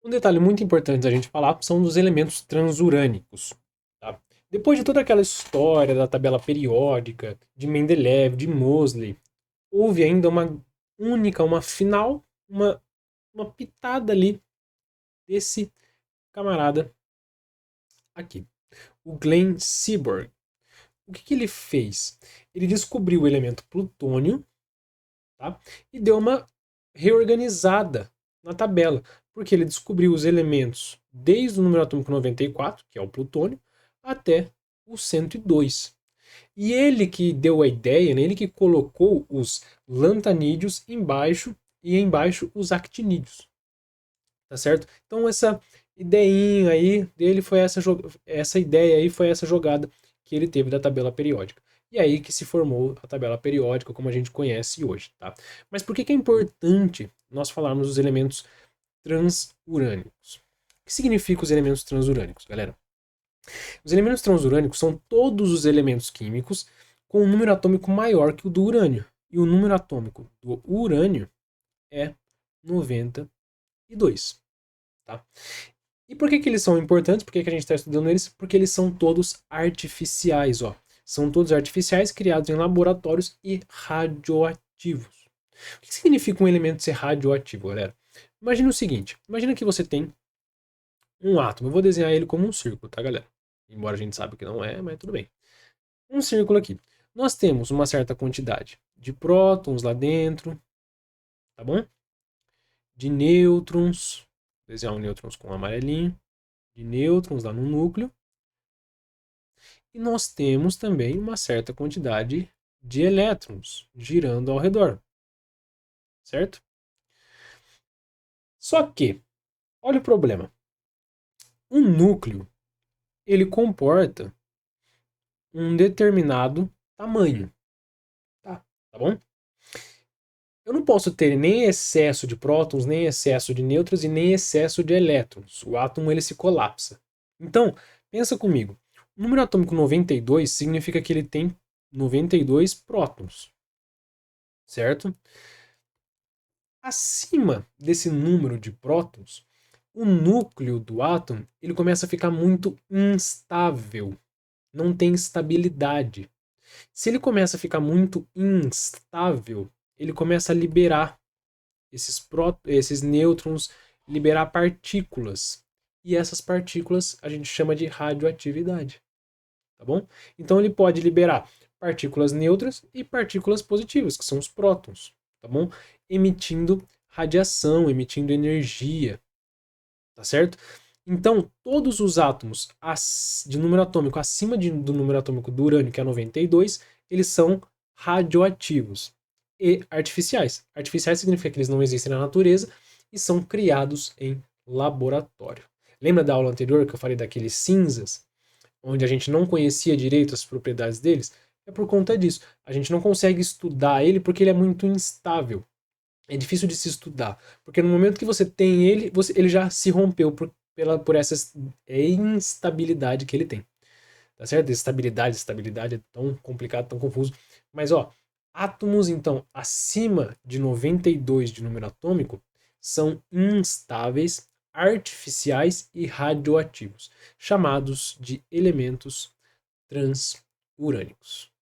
Um detalhe muito importante a gente falar são dos elementos transurânicos. Tá? Depois de toda aquela história da tabela periódica, de Mendeleev, de Moseley, houve ainda uma única, uma final, uma pitada ali desse camarada aqui, o Glenn Seaborg. O que ele fez? Ele descobriu o elemento plutônio, tá? E deu uma reorganizada na tabela, porque ele descobriu os elementos desde o número atômico 94, que é o plutônio, até o 102. E ele que deu a ideia, né, ele que colocou os lantanídeos embaixo e embaixo os actinídeos. Tá certo? Então essa ideinha aí dele foi essa ideia aí foi essa jogada que ele teve da tabela periódica. E aí que se formou a tabela periódica como a gente conhece hoje, tá? Mas por que é importante nós falarmos dos elementos transurânicos? O que significa os elementos transurânicos, galera? Os elementos transurânicos são todos os elementos químicos com um número atômico maior que o do urânio. E o número atômico do urânio é 92. Tá? E por que eles são importantes? Por que a gente está estudando eles? Porque eles são todos artificiais, ó. São todos artificiais, criados em laboratórios e radioativos. O que significa um elemento ser radioativo, galera? Imagina o seguinte: imagina que você tem um átomo. Eu vou desenhar ele como um círculo, tá, galera? Embora a gente saiba que não é, mas tudo bem. Um círculo aqui. Nós temos uma certa quantidade de prótons lá dentro, tá bom? De nêutrons. Vou desenhar um nêutrons com um amarelinho. De nêutrons lá no núcleo. E nós temos também uma certa quantidade de elétrons girando ao redor, certo? Só que, olha o problema. Um núcleo, ele comporta um determinado tamanho, tá bom? Eu não posso ter nem excesso de prótons, nem excesso de nêutrons e nem excesso de elétrons. O átomo ele se colapsa. Então, pensa comigo. O número atômico 92 significa que ele tem 92 prótons, certo? Acima desse número de prótons, o núcleo do átomo ele começa a ficar muito instável, não tem estabilidade. Se ele começa a ficar muito instável, ele começa a liberar esses nêutrons, liberar partículas. E essas partículas a gente chama de radioatividade, tá bom? Então ele pode liberar partículas neutras e partículas positivas, que são os prótons, tá bom? Emitindo radiação, emitindo energia, tá certo? Então, todos os átomos de número atômico acima do número atômico do urânio, que é 92, eles são radioativos e artificiais. Artificiais significa que eles não existem na natureza e são criados em laboratório. Lembra da aula anterior que eu falei daqueles cinzas, onde a gente não conhecia direito as propriedades deles? É por conta disso. A gente não consegue estudar ele porque ele é muito instável. É difícil de se estudar. Porque no momento que você tem ele, ele já se rompeu por essa instabilidade que ele tem. Tá certo? Estabilidade é tão complicado, tão confuso. Mas, ó, átomos, então, acima de 92 de número atômico são instáveis, artificiais e radioativos, chamados de elementos transurânicos.